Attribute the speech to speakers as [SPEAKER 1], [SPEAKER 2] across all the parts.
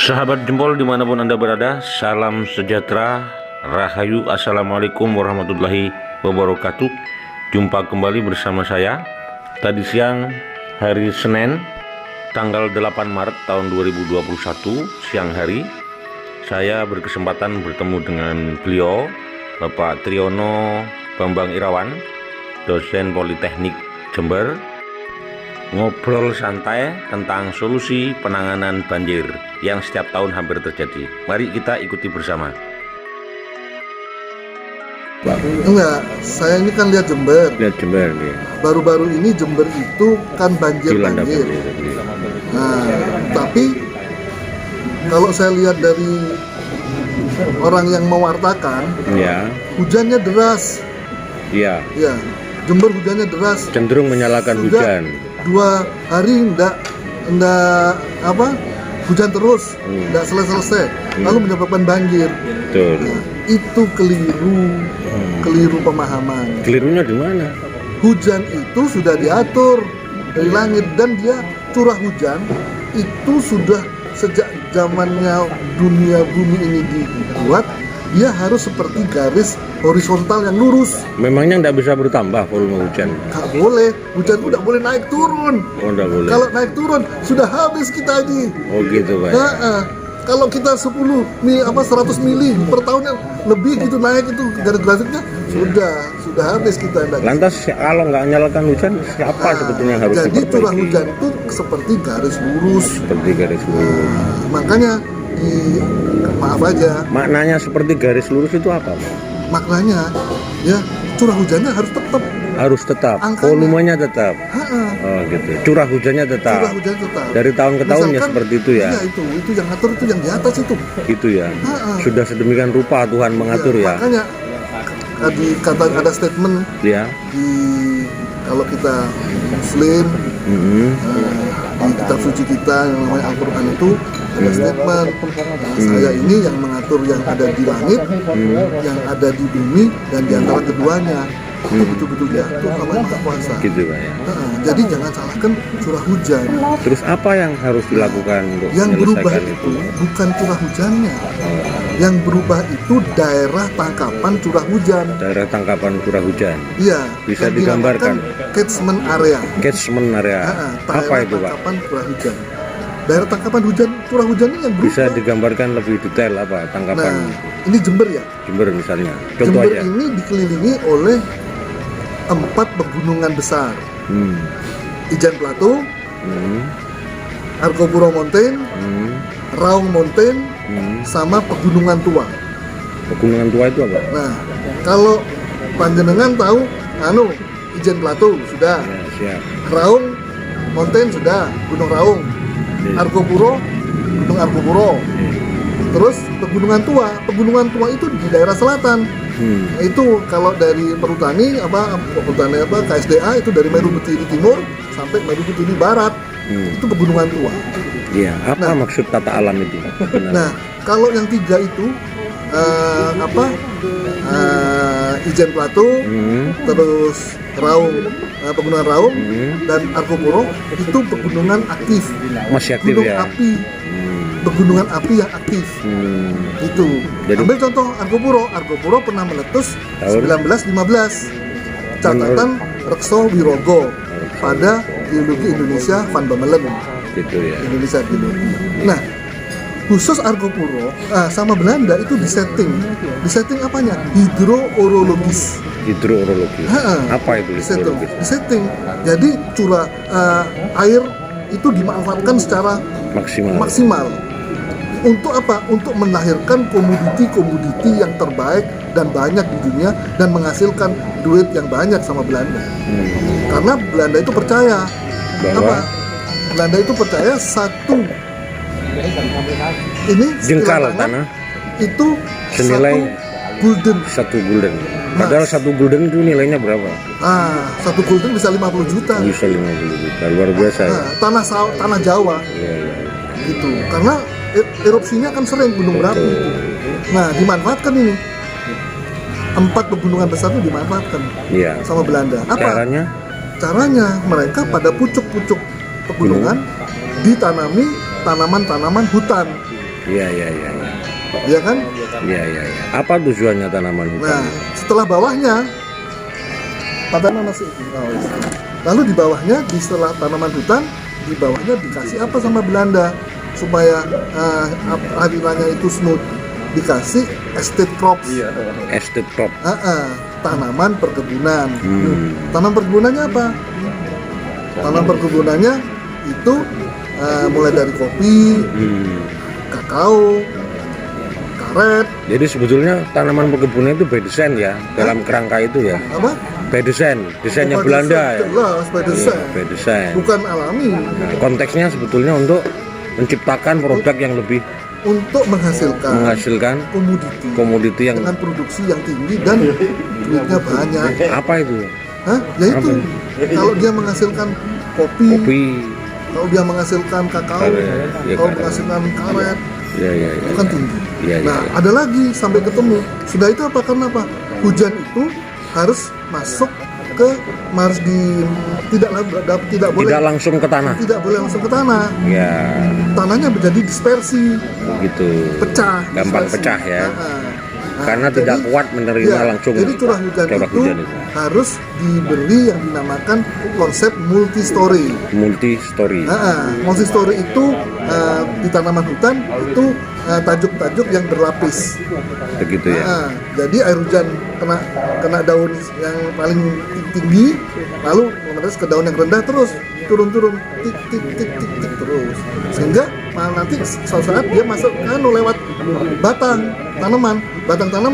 [SPEAKER 1] Sahabat jempol dimanapun Anda berada, salam sejahtera, rahayu, assalamualaikum warahmatullahi wabarakatuh. Jumpa kembali bersama saya. Tadi siang hari Senin tanggal 8 Maret tahun 2021 siang hari, saya berkesempatan bertemu dengan beliau, Bapak Triyono Bambang Irawan, dosen Politeknik Jember, ngobrol santai tentang solusi penanganan banjir yang setiap tahun hampir terjadi. Mari kita ikuti bersama.
[SPEAKER 2] Enggak, saya ini kan lihat Jember.
[SPEAKER 1] Lihat Jember nih.
[SPEAKER 2] Baru-baru ini Jember itu kan
[SPEAKER 1] Dilanda
[SPEAKER 2] banjir.
[SPEAKER 1] banjir.
[SPEAKER 2] Nah, tapi kalau saya lihat dari orang yang mewartakan,
[SPEAKER 1] Ya,
[SPEAKER 2] hujannya deras.
[SPEAKER 1] iya.
[SPEAKER 2] Ya, Jember hujannya deras.
[SPEAKER 1] Cenderung menyalahkan
[SPEAKER 2] Sudah
[SPEAKER 1] hujan.
[SPEAKER 2] 2 hari enggak hujan terus, enggak selesai, lalu menyebabkan banjir.
[SPEAKER 1] Betul.
[SPEAKER 2] Nah, itu keliru pemahaman.
[SPEAKER 1] Kelirunya di mana?
[SPEAKER 2] Hujan itu sudah diatur dari langit, dan dia curah hujan itu sudah sejak zamannya dunia bumi ini dibuat, dia harus seperti garis horizontal yang lurus.
[SPEAKER 1] Memangnya nggak bisa bertambah volume hujan?
[SPEAKER 2] Gak boleh, hujan itu tidak boleh naik turun.
[SPEAKER 1] Oh, nggak boleh.
[SPEAKER 2] Kalau naik turun sudah habis kita ini.
[SPEAKER 1] Oh gitu, Pak.
[SPEAKER 2] Kalau kita 100 mili per tahun yang lebih gitu naik itu garis grafiknya sudah habis kita.
[SPEAKER 1] Lantas kalau nggak nyalakan hujan, siapa sebetulnya yang harus
[SPEAKER 2] Jadi
[SPEAKER 1] diperbaiki?
[SPEAKER 2] curah hujan itu seperti garis lurus.
[SPEAKER 1] Seperti garis lurus.
[SPEAKER 2] Makanya maaf aja,
[SPEAKER 1] Maknanya seperti garis lurus itu apa, Pak?
[SPEAKER 2] maknanya ya curah hujannya harus tetap.
[SPEAKER 1] Angkanya,
[SPEAKER 2] Angkanya.
[SPEAKER 1] volumenya tetap. Oh gitu. Curah hujannya tetap.
[SPEAKER 2] Curah hujan tetap.
[SPEAKER 1] Dari tahun ke tahun ya
[SPEAKER 2] Misalkan,
[SPEAKER 1] seperti itu ya.
[SPEAKER 2] Iya, itu yang ngatur itu yang di atas itu.
[SPEAKER 1] Gitu ya. Sudah sedemikian rupa Tuhan mengatur ya.
[SPEAKER 2] Makanya ada statement
[SPEAKER 1] Ya.
[SPEAKER 2] kalau kita Muslim, di kitab suci kita yang namanya Al-Quran itu ada statement, saya ini yang mengatur yang ada di langit, yang ada di bumi, dan di antara keduanya. Itu betul-betul diatur sama Yang Maha Kuasa.
[SPEAKER 1] Gitu Pak ya.
[SPEAKER 2] Jadi jangan salahkan curah hujan.
[SPEAKER 1] Terus apa yang harus dilakukan untuk
[SPEAKER 2] Yang berubah
[SPEAKER 1] menyelesaikan
[SPEAKER 2] itu bukan curah hujannya. Yang berubah itu daerah tangkapan curah hujan.
[SPEAKER 1] Daerah tangkapan curah hujan.
[SPEAKER 2] Iya.
[SPEAKER 1] Bisa
[SPEAKER 2] yang
[SPEAKER 1] digambarkan?
[SPEAKER 2] dinamakan catchment area.
[SPEAKER 1] Catchment area. Apa itu Pak?
[SPEAKER 2] Tangkapan curah hujan. Daerah tangkapan curah hujan ini yang berubah.
[SPEAKER 1] Bisa digambarkan lebih detail apa tangkapan
[SPEAKER 2] Nah, ini Jember ya.
[SPEAKER 1] Jember misalnya. Contoh
[SPEAKER 2] Jember
[SPEAKER 1] aja.
[SPEAKER 2] ini dikelilingi oleh 4 pegunungan besar. Ijen Plateau, Argopuro Mountain, Raung Mountain, sama Pegunungan Tua.
[SPEAKER 1] Pegunungan Tua itu apa?
[SPEAKER 2] Nah, kalau panjenengan tahu, Ijen Plateau sudah,
[SPEAKER 1] Ya, siap.
[SPEAKER 2] Raung Mountain sudah, Gunung Raung, Argopuro, Gunung Argopuro. Terus Pegunungan Tua itu di daerah selatan. Itu kalau dari perhutani KSDA itu dari Meru Betiri Timur sampai Meru Betiri Barat. Itu Pegunungan Tua.
[SPEAKER 1] Iya, apa maksud tata alam itu?
[SPEAKER 2] Nah, kalau yang 3 itu Ijen Plateau, terus Raung, Pegunungan Raung, dan Argopuro itu pegunungan aktif.
[SPEAKER 1] Masih aktif
[SPEAKER 2] Gunung
[SPEAKER 1] ya?
[SPEAKER 2] api. Pegunungan api yang aktif. Itu.
[SPEAKER 1] Jadi-
[SPEAKER 2] Ambil contoh Argopuro pernah meletus
[SPEAKER 1] Tahun?
[SPEAKER 2] 1915. Catatan Rekso Wirogo pada Geologi Indonesia Van Bemmelen.
[SPEAKER 1] Gitu ya.
[SPEAKER 2] Indonesia Geologi. Nah, khusus Argopuro sama Belanda itu disetting apanya? Hidroorologis.
[SPEAKER 1] Hidroorologi. Apa itu hidroorologi?
[SPEAKER 2] Disetting. Jadi curah air itu dimanfaatkan secara maksimal. Untuk apa? Untuk melahirkan komoditi yang terbaik dan banyak di dunia dan menghasilkan duit yang banyak sama Belanda. Karena Belanda itu percaya
[SPEAKER 1] Bahwa?
[SPEAKER 2] Belanda itu percaya satu
[SPEAKER 1] Jengkal
[SPEAKER 2] istilah
[SPEAKER 1] tanah
[SPEAKER 2] itu
[SPEAKER 1] senilai
[SPEAKER 2] 1 gulden.
[SPEAKER 1] 1 gulden. Padahal 1 gulden itu nilainya berapa?
[SPEAKER 2] 1 gulden bisa 50 juta.
[SPEAKER 1] Bisa 50 juta. Luar biasa ya.
[SPEAKER 2] Tanah Jawa
[SPEAKER 1] Iya.
[SPEAKER 2] gitu. Karena erupsinya kan sering gunung berapi. Nah, dimanfaatkan ini. 4 pegunungan besar itu dimanfaatkan
[SPEAKER 1] Iya.
[SPEAKER 2] sama Belanda. Apa? Caranya mereka pada pucuk-pucuk pegunungan ditanami tanaman-tanaman hutan.
[SPEAKER 1] Iya.
[SPEAKER 2] ya kan?
[SPEAKER 1] Iya. Apa tujuannya tanaman hutan?
[SPEAKER 2] Nah, setelah bawahnya tanaman masih lalu di bawahnya, di setelah tanaman hutan, di bawahnya dikasih apa sama Belanda supaya alirannya itu smooth, dikasih estate crops.
[SPEAKER 1] Estate crop.
[SPEAKER 2] Tanaman perkebunan. Tanaman perkebunannya apa? Tanaman perkebunannya itu mulai dari kopi, kakao, karet.
[SPEAKER 1] Jadi sebetulnya tanaman perkebunan itu by design ya, dalam kerangka itu ya.
[SPEAKER 2] Apa?
[SPEAKER 1] By design, desainnya
[SPEAKER 2] By
[SPEAKER 1] Belanda
[SPEAKER 2] design,
[SPEAKER 1] ya.
[SPEAKER 2] jelas, by design.
[SPEAKER 1] By design.
[SPEAKER 2] Bukan alami.
[SPEAKER 1] Nah, konteksnya sebetulnya untuk menciptakan produk yang lebih
[SPEAKER 2] Untuk menghasilkan
[SPEAKER 1] komoditi yang
[SPEAKER 2] dengan produksi yang tinggi dan duitnya banyak.
[SPEAKER 1] apa itu?
[SPEAKER 2] Ya itu. Kalau dia menghasilkan kopi, kalau dia menghasilkan kakao, kalau menghasilkan karet, itu kan tinggi. Ada lagi sampai ketemu. Sudah itu apa? Karena apa? Hujan itu harus masuk ke tidak boleh
[SPEAKER 1] langsung ke tanah.
[SPEAKER 2] Tidak boleh langsung ke tanah.
[SPEAKER 1] Ya.
[SPEAKER 2] Tanahnya menjadi dispersi.
[SPEAKER 1] Gitu.
[SPEAKER 2] Pecah.
[SPEAKER 1] Gampang
[SPEAKER 2] dispersi.
[SPEAKER 1] pecah ya. Karena tidak kuat menerima langsung.
[SPEAKER 2] Jadi curah hujan itu harus diberi yang dinamakan konsep multi-story.
[SPEAKER 1] Multi-story
[SPEAKER 2] itu di tanaman hutan itu tajuk-tajuk yang berlapis.
[SPEAKER 1] Begitu ya.
[SPEAKER 2] Jadi air hujan kena daun yang paling tinggi, lalu menetes ke daun yang rendah, terus turun tik terus, sehingga nanti suatu saat dia masuk lewat batang tanaman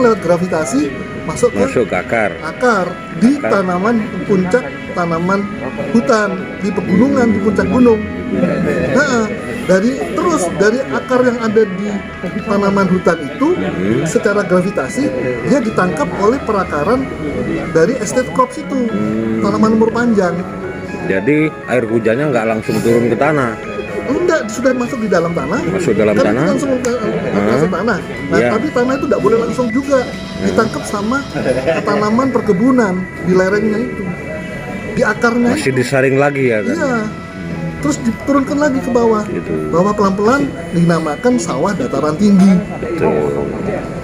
[SPEAKER 2] lewat gravitasi masuk ke akar di tanaman puncak tanaman hutan di pegunungan, di puncak gunung. Dari akar yang ada di tanaman hutan itu secara gravitasi dia ditangkap oleh perakaran dari estate crops itu, tanaman umur panjang.
[SPEAKER 1] Jadi air hujannya nggak langsung turun ke tanah.
[SPEAKER 2] Enggak, sudah masuk di dalam tanah.
[SPEAKER 1] Masuk dalam tanah.
[SPEAKER 2] Langsung masuk tanah. Tapi tanah itu tidak boleh langsung juga ditangkap sama tanaman perkebunan di lerengnya itu, di akarnya.
[SPEAKER 1] Masih disaring lagi ya kan?
[SPEAKER 2] Iya. Terus diturunkan lagi ke bawah. Bawah pelan-pelan dinamakan sawah dataran tinggi.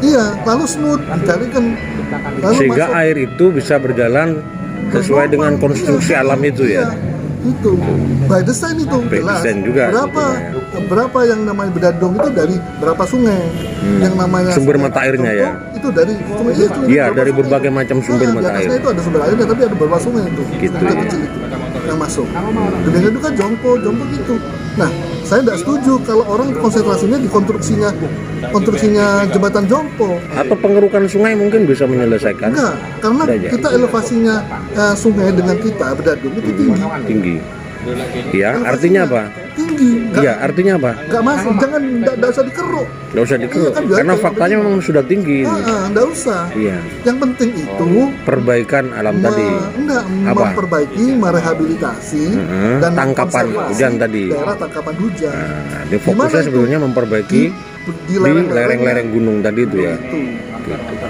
[SPEAKER 2] Iya, lalu smooth dicarikan.
[SPEAKER 1] Sehingga masuk. Air itu bisa berjalan sesuai dengan konstruksi alam itu ya.
[SPEAKER 2] Itu by design itu jelas.
[SPEAKER 1] Juga
[SPEAKER 2] berapa yang namanya Bedadong itu dari berapa sungai, yang namanya
[SPEAKER 1] sumber mata airnya ya.
[SPEAKER 2] Itu dari
[SPEAKER 1] dari berbagai macam sumber mata air.
[SPEAKER 2] Itu ada sumber airnya, tapi ada beberapa sungai itu.
[SPEAKER 1] Gitu ya.
[SPEAKER 2] Kecil itu yang masuk. Gedenya itu kan jompo gitu. Nah, saya tidak setuju kalau orang konsentrasinya di konstruksinya jembatan jompo.
[SPEAKER 1] Atau pengerukan sungai mungkin bisa menyelesaikan.
[SPEAKER 2] Enggak, karena kita elevasinya sungai dengan kita Bedadong itu tinggi.
[SPEAKER 1] Ya, artinya apa?
[SPEAKER 2] Tinggi.
[SPEAKER 1] Iya, artinya apa?
[SPEAKER 2] Enggak masuk, enggak usah dikeruk.
[SPEAKER 1] Enggak usah dikeruk, karena faktanya memang sudah tinggi.
[SPEAKER 2] Enggak usah.
[SPEAKER 1] Iya.
[SPEAKER 2] Yang penting itu
[SPEAKER 1] perbaikan alam tadi.
[SPEAKER 2] Memperbaiki, merehabilitasi dan
[SPEAKER 1] tangkapan hujan tadi.
[SPEAKER 2] Daerah tangkapan hujan.
[SPEAKER 1] Di fokusnya sebenarnya memperbaiki di lereng-lereng gunung tadi itu ya.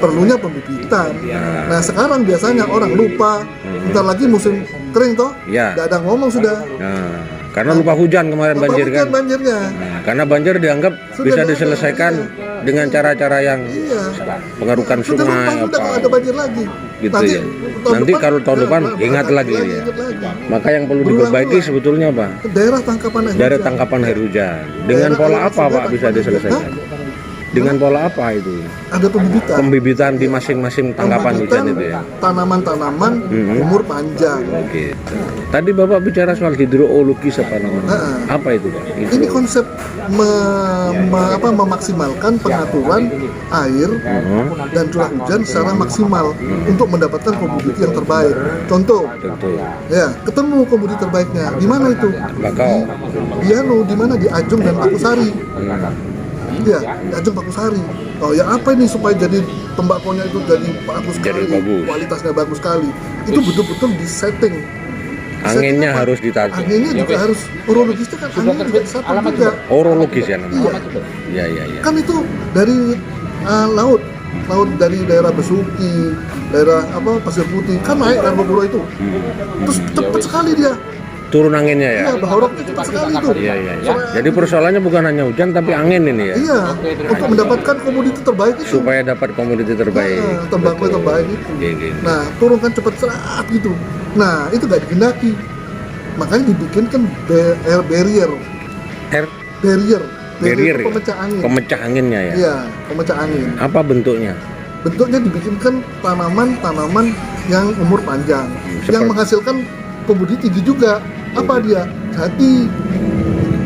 [SPEAKER 2] Perlunya pembibitan. Nah, sekarang biasanya orang lupa. Bentar lagi musim kering toh? Enggak ada ngomong sudah.
[SPEAKER 1] Karena lupa hujan kemarin banjir kan?
[SPEAKER 2] Banjirnya.
[SPEAKER 1] Karena banjir dianggap bisa diselesaikan dengan cara-cara yang pengerukan sungai
[SPEAKER 2] Sudah ada banjir lagi.
[SPEAKER 1] Gitu ya. Nanti kalau tahun depan ingat lagi ya. Maka yang perlu diperbaiki sebetulnya apa?
[SPEAKER 2] Daerah tangkapan
[SPEAKER 1] air hujan. Dengan pola apa Pak bisa diselesaikan? Dengan pola apa itu?
[SPEAKER 2] Ada
[SPEAKER 1] pembibitan di masing-masing tangkapan hujan itu ya.
[SPEAKER 2] Tanaman-tanaman umur panjang.
[SPEAKER 1] Gitu. Tadi Bapak bicara soal hidrologis apa namanya? Apa itu Pak?
[SPEAKER 2] Ini konsep memaksimalkan pengaturan air dan curah hujan secara maksimal untuk mendapatkan komoditi yang terbaik. Contoh. Ya, ketemu komoditi terbaiknya. Di mana itu?
[SPEAKER 1] Bakau.
[SPEAKER 2] Di mana? Di Ajung dan Pakusari. Iya, Ajung Pakusari. Oh ya, apa ini supaya jadi tembakonya itu jadi bagus sekali, kualitasnya bagus sekali. Itu betul-betul disetting.
[SPEAKER 1] Anginnya harus ditata.
[SPEAKER 2] Anginnya juga harus, orologisnya kan anginnya juga disatu juga.
[SPEAKER 1] Orologis ya namanya. Iya.
[SPEAKER 2] Kan itu dari laut dari daerah Besuki, daerah Pasir Putih, kan naik Arbogoro itu. Terus cepat sekali dia.
[SPEAKER 1] turun anginnya ya.
[SPEAKER 2] Iya, Bahauroknya cepat sekali tuh.
[SPEAKER 1] Iya. Jadi persoalannya bukan hanya hujan tapi angin ini ya.
[SPEAKER 2] Iya, untuk mendapatkan komoditi terbaik itu.
[SPEAKER 1] Supaya dapat komoditi terbaik.
[SPEAKER 2] Nah, tembakau
[SPEAKER 1] Betul.
[SPEAKER 2] terbaik itu.
[SPEAKER 1] Iya.
[SPEAKER 2] Nah, turunkan cepat serat gitu. Nah, itu gak digendaki. Makanya dibikinkan barrier.
[SPEAKER 1] Barrier
[SPEAKER 2] itu
[SPEAKER 1] ya?
[SPEAKER 2] pemecah angin.
[SPEAKER 1] Pemecah anginnya ya.
[SPEAKER 2] Iya, pemecah angin.
[SPEAKER 1] Apa bentuknya?
[SPEAKER 2] Bentuknya dibikinkan tanaman-tanaman yang umur panjang, yang
[SPEAKER 1] Seperti-
[SPEAKER 2] menghasilkan komoditi tinggi juga. Apa dia? Jati.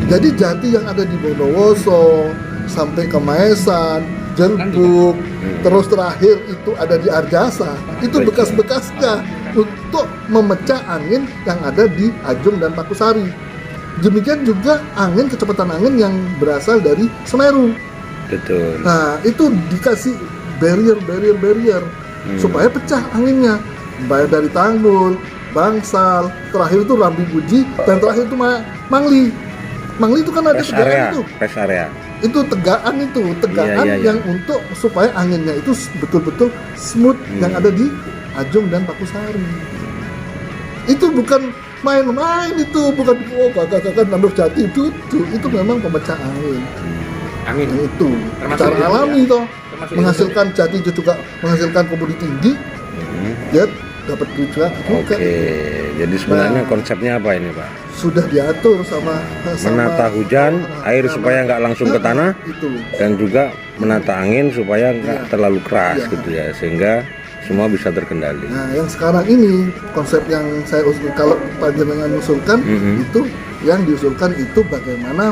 [SPEAKER 2] Jadi jati yang ada di Bondowoso sampai ke Maesan, Jerbuk, terus terakhir itu ada di Arjasa. Itu bekas-bekasnya untuk memecah angin yang ada di Ajung dan Pakusari. Demikian juga angin, kecepatan angin yang berasal dari Semeru.
[SPEAKER 1] Betul.
[SPEAKER 2] Nah, itu dikasih barrier supaya pecah anginnya. Baik dari Tanggul, Bangsal, terakhir itu Rambi Buji, dan terakhir itu Mangli. Mangli itu kan ada
[SPEAKER 1] Rest
[SPEAKER 2] tegaan
[SPEAKER 1] area.
[SPEAKER 2] itu.
[SPEAKER 1] Rest area.
[SPEAKER 2] Itu tegaan
[SPEAKER 1] Iya.
[SPEAKER 2] yang untuk supaya anginnya itu betul-betul smooth yang ada di Ajung dan Pakusari. Itu bukan main-main, itu bukan gagak-gagak nanduk jati itu memang pemecah angin.
[SPEAKER 1] Angin.
[SPEAKER 2] Nah, itu
[SPEAKER 1] Termasuk
[SPEAKER 2] secara
[SPEAKER 1] ya,
[SPEAKER 2] alami toh
[SPEAKER 1] Termasuk
[SPEAKER 2] menghasilkan jati itu juga menghasilkan komoditi tinggi, dia dapat duit juga.
[SPEAKER 1] Oke. Jadi sebenarnya
[SPEAKER 2] Nah.
[SPEAKER 1] konsepnya apa ini, Pak?
[SPEAKER 2] Sudah diatur sama
[SPEAKER 1] Menata hujan, air supaya nggak langsung ke tanah,
[SPEAKER 2] itu.
[SPEAKER 1] dan juga menata angin supaya nggak
[SPEAKER 2] Iya.
[SPEAKER 1] terlalu keras
[SPEAKER 2] Iya.
[SPEAKER 1] gitu ya, sehingga semua bisa terkendali.
[SPEAKER 2] Nah, yang sekarang ini konsep yang saya usul, kalau panjenengan usulkan itu yang diusulkan itu bagaimana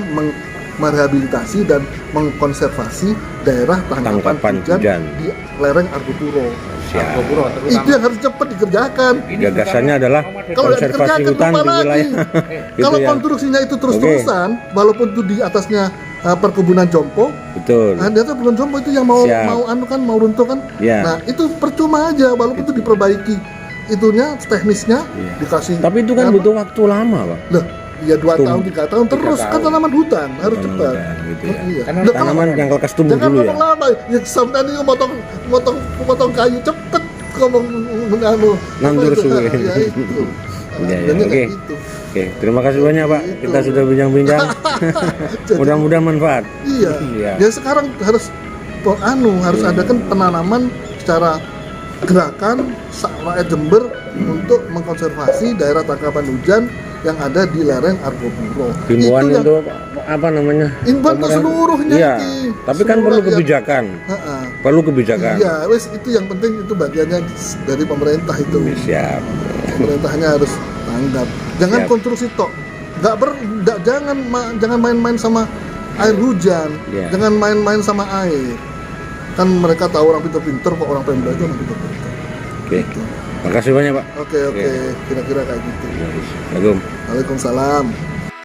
[SPEAKER 2] merehabilitasi dan mengkonservasi daerah tangkapan hujan di lereng Argopuro.
[SPEAKER 1] Siap.
[SPEAKER 2] Itu yang harus cepat dikerjakan.
[SPEAKER 1] Gagasannya adalah
[SPEAKER 2] Kalau nggak
[SPEAKER 1] konservasi
[SPEAKER 2] dikerjakan,
[SPEAKER 1] hutan
[SPEAKER 2] lupa
[SPEAKER 1] di
[SPEAKER 2] lagi.
[SPEAKER 1] wilayah. Gitu
[SPEAKER 2] Kalau
[SPEAKER 1] ya.
[SPEAKER 2] konstruksinya itu terus-terusan, walaupun itu di atasnya perkebunan Jompo,
[SPEAKER 1] Betul.
[SPEAKER 2] di atas perkebunan Jompo itu yang mau
[SPEAKER 1] Siap.
[SPEAKER 2] mau runtuh kan.
[SPEAKER 1] Ya.
[SPEAKER 2] Nah, itu percuma aja walaupun itu diperbaiki itunya teknisnya
[SPEAKER 1] Iya.
[SPEAKER 2] dikasih.
[SPEAKER 1] Tapi itu kan butuh waktu lama, Pak.
[SPEAKER 2] Loh, ya 2 tahun 3 tahun terus kan
[SPEAKER 1] tahun.
[SPEAKER 2] tanaman hutan harus
[SPEAKER 1] Tanaman
[SPEAKER 2] cepat.
[SPEAKER 1] hutan, gitu ya.
[SPEAKER 2] Iya.
[SPEAKER 3] Karena
[SPEAKER 2] Loh, kalau-
[SPEAKER 1] Tanaman yang lekas tumbuh
[SPEAKER 2] jangan
[SPEAKER 1] dulu ya.
[SPEAKER 2] ngomong lama, ya sampai ini motong kayu cepet ngomong menganu.
[SPEAKER 1] Nandur
[SPEAKER 2] apa itu?
[SPEAKER 1] suwe.
[SPEAKER 2] Ya itu.
[SPEAKER 1] Iya,
[SPEAKER 2] Adanya
[SPEAKER 1] oke.
[SPEAKER 2] kayak gitu.
[SPEAKER 1] Oke, terima kasih banyak, Pak.
[SPEAKER 2] Gitu.
[SPEAKER 1] Kita sudah bincang-bincang.
[SPEAKER 2] Jadi-
[SPEAKER 1] Mudah-mudahan manfaat.
[SPEAKER 2] Iya.
[SPEAKER 1] Iya.
[SPEAKER 2] Ya sekarang harus harus adakan penanaman secara gerakan rakyat Jember untuk mengkonservasi daerah tangkapan hujan yang ada di lereng Argopuro.
[SPEAKER 1] Himbauan
[SPEAKER 2] Itu yang
[SPEAKER 1] untuk apa namanya?
[SPEAKER 2] himbauan ke
[SPEAKER 1] pemerintah.
[SPEAKER 2] seluruhnya
[SPEAKER 1] Iya.
[SPEAKER 2] ini.
[SPEAKER 1] Tapi kan
[SPEAKER 2] Semua
[SPEAKER 1] perlu
[SPEAKER 2] rakyat.
[SPEAKER 1] kebijakan.
[SPEAKER 2] Ha-ha.
[SPEAKER 1] Perlu kebijakan.
[SPEAKER 2] Iya, wes itu yang penting, itu bagiannya dari pemerintah itu.
[SPEAKER 1] Siap.
[SPEAKER 2] Pemerintahnya harus tanggap. Jangan
[SPEAKER 1] Siap.
[SPEAKER 2] konstruksi tok. Jangan main-main sama air hujan.
[SPEAKER 1] Iya.
[SPEAKER 2] Jangan main-main sama air. Kan mereka tahu orang pinter-pinter kok, orang Pemda itu orang pinter-pinter.
[SPEAKER 1] Oke. Makasih banyak, Pak.
[SPEAKER 2] Oke,
[SPEAKER 1] Oke.
[SPEAKER 2] kira-kira kayak gitu.
[SPEAKER 1] Assalamualaikum.
[SPEAKER 2] Waalaikumsalam.